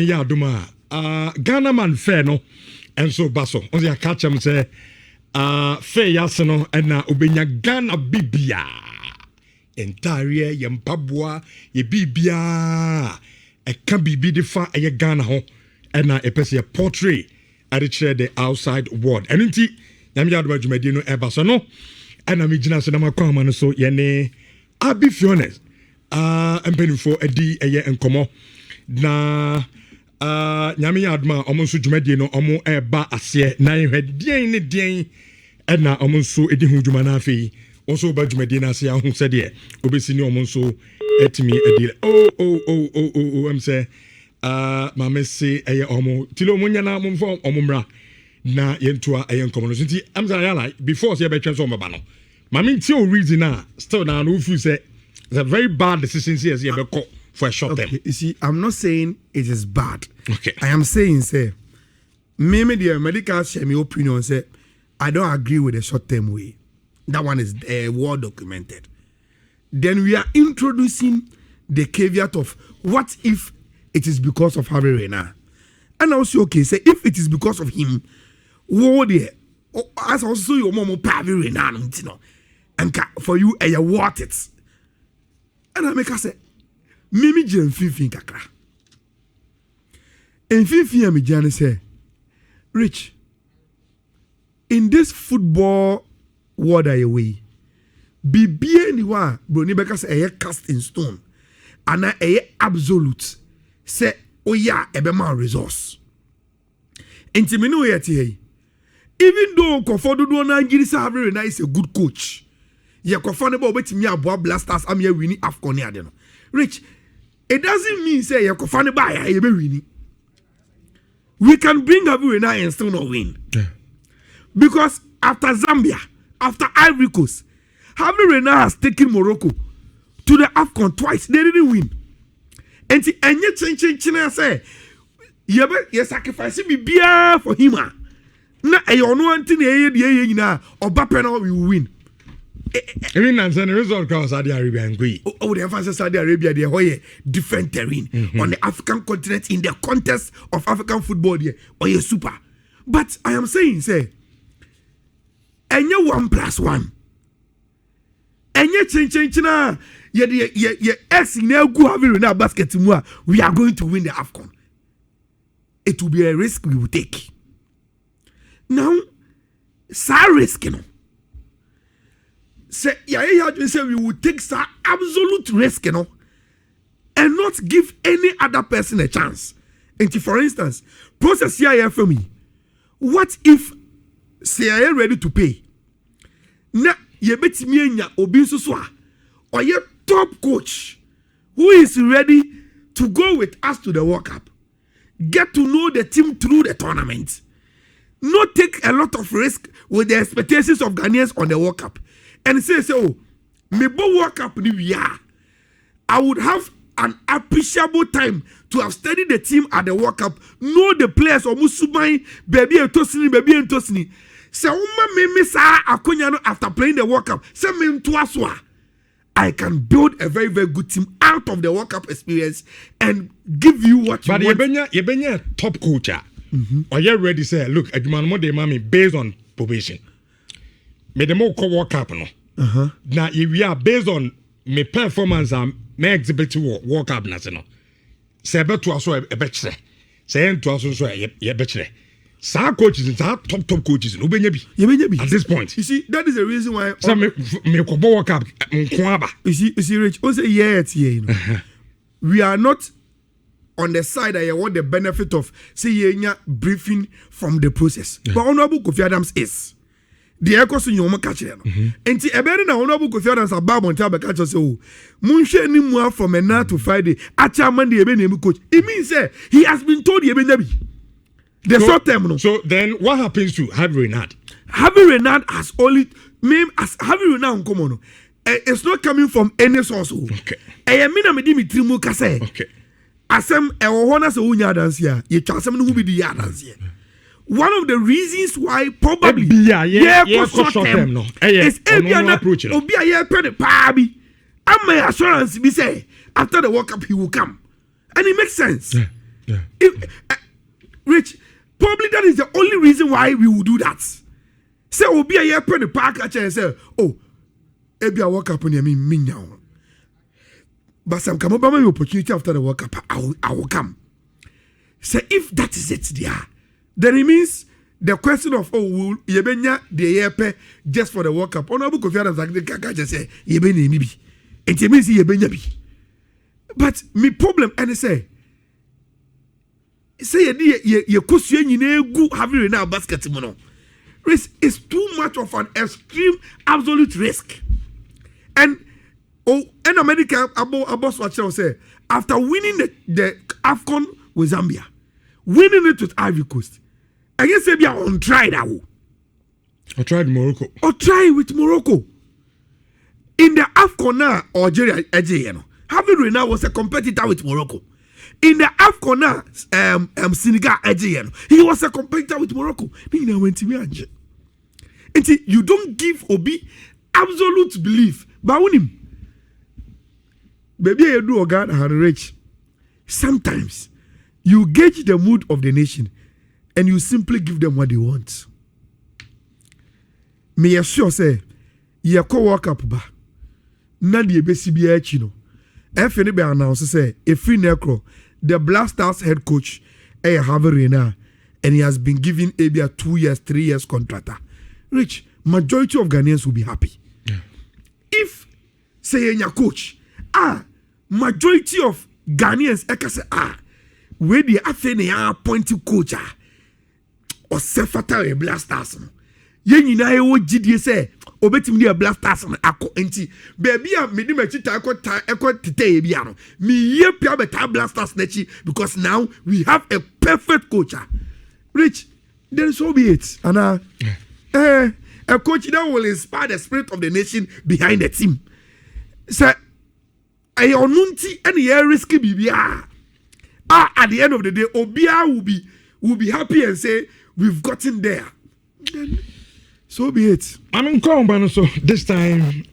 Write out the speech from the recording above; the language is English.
Yeah, Duma. Ghana man fair no, and so baso. On the catch him say, fair yasano and na ubenya Ghana bibia. Entire yempabwa ye bibia. E can be defa e Ghana ho, and na e pesi a portrait at the outside world. And inti yamya Duma jumedino e baso no, and na mi jina so na makwa man so yene abi fionest. Empenifo edi eye enkomo na nyame adma omo nso dwumadie no omo eba ase na ehwedien ne dien na omo nso edi hu dwuma na afei onso ba dwumadie na ase ahu sede obesi ni omo nso etimi edi am say mama se eye omo tilo omo nya na momfo omo mra na yentoa eye enkomo no nti am say Ayala before say be twen so omo ba no mama nti o reason na still na no fu say it's a very bad decision here for a short term. You see, I'm not saying it is bad. Okay. I am saying, say, maybe the medical share my opinion, say, I don't agree with the short term way. That one is well documented. Then we are introducing the caveat of what if it is because of Hervé Renard. And also, okay, say, if it is because of him, what there? As also your mom Hervé Renard, you know, and for you, you want it. And I make her say, Mimi Jen Fifi Kakra. And Fifi me Jan say, Rich, in this football world away, be anyone, Brony Becker say a cast in stone, and a absolute say, oh yeah, a bema resource. Intimino yet even though Kofodo do not give Hervé Renard is a good coach. You're comfortable with me about blasters. I'm here winning AFCON. Rich, it doesn't mean say you're comfortable by you be winning. We can bring Hervé Renard and still not win. Yeah. Because after Zambia, after Ivory Coast, Hervé Renard has taken Morocco to the AFCON twice. They didn't win. And yet, China say, you sacrifice me beer for him. Na you know anything you na Obapena will win. Even and the result cause Saudi Arabia and Gui. Oh, the emphasis Saudi Arabia, they are different terrain on the African continent in the context of African football. There, or you super. But I am saying, say, and you 1+1, and you change na ye ex in go Hervé Renard basket more. We are going to win the AFCON. It will be a risk we will take. Now, sa risk, you know. Say, say we will take some absolute risk, you know, and not give any other person a chance. And for instance, process here for me. What if CIA ready to pay? Na ye bet me nya obi nso or ye top coach who is ready to go with us to the World Cup. Get to know the team through the tournament. Not take a lot of risk with the expectations of Ghanaians on the World Cup. And say, oh, me bo World Cup ni are. I would have an appreciable time to have studied the team at the World Cup, know the players or Musumai, baby and Tosini. Say, me sa akonyano after playing the World Cup. Say me twice. I can build a very, very good team out of the World Cup experience and give you what you want. But you been a top coach. Or you ready say, look, Adjuman mo de mami based on probation. Me the more World Cup no. Now if we are based on my performance and my exhibit World Cup na no. Say bet to also a betre. Say to also so ye betre. Some coaches and top coaches no benye bi. At this point. You see, that is the reason why some me ko World Cup nkwaba. You see Rich, also you know. We are not on the side that you want the benefit of say briefing from the process. But Honorable Kofi Adams is the echo in your catch and ebe na Honorable Kofi Adams about on table catch us oh munhwe ni mu from now to Friday acha Monday ebe na coach. It means he has been told ebe na bi the short term no. So then what happens to Hervé Renard? Hervé Renard has only name as Hervé Renard nkomo no. It's not coming from any source. Okay. I mean me di trimu kase. Okay. Asem ehona se unya dance here. Ye twasem no hu bi di dance here. One of the reasons why probably short term no is approach obi aye pede pa bi am my assurance be say after the World Cup he will come and it makes sense Yeah. Rich, probably that is the only reason why we will do that. Say, we'll be a year per the park and say, oh, maybe I walk up on your me now. But some come up my opportunity after the World Cup, I will come. Say, if that is it, then it means the question of, oh, will you be the year per just for the World Cup? On a book of your like the Kaka just say, you be maybe. It means you be maybe. But my problem, and say you question you go having Renard basket mono. Risk is too much of an extreme absolute risk. And America boss watch say after winning the AFCON with Zambia, winning it with Ivory Coast, I guess maybe on try that. I tried Morocco. Or try with Morocco. In the AFCON now, Algeria, having Renard was a competitor with Morocco. In the AFCON now, Senegal, he was a competitor with Morocco. Then went to me and you don't give Obi absolute belief. But when him, baby, you do God and rich. Sometimes you gauge the mood of the nation and you simply give them what they want. Me assure say, you go walk up ba. Na the BCBA chino. FNB be announce say a free necro, the Black Stars head coach, Hervé Renard, and he has been given maybe a 2 years, 3 years contract. Rich, majority of Ghanaians will be happy. Yeah. If say your coach, majority of Ghanaians say where the Athene appointed coach or Sefata a Black Stars. Yen na e wo gidie say obetimi dey Black Stars akọ enti baby a me di machi ta ekọ tete bia no me ye pia beta Black Stars nachi because now we have a perfect coach. Rich, then so be it. And a coach that will inspire the spirit of the nation behind the team. Say I onunti any risky bibia. At the end of the day Obia will be happy and say we've gotten there. Then so be it. I'm in Crown, so this time,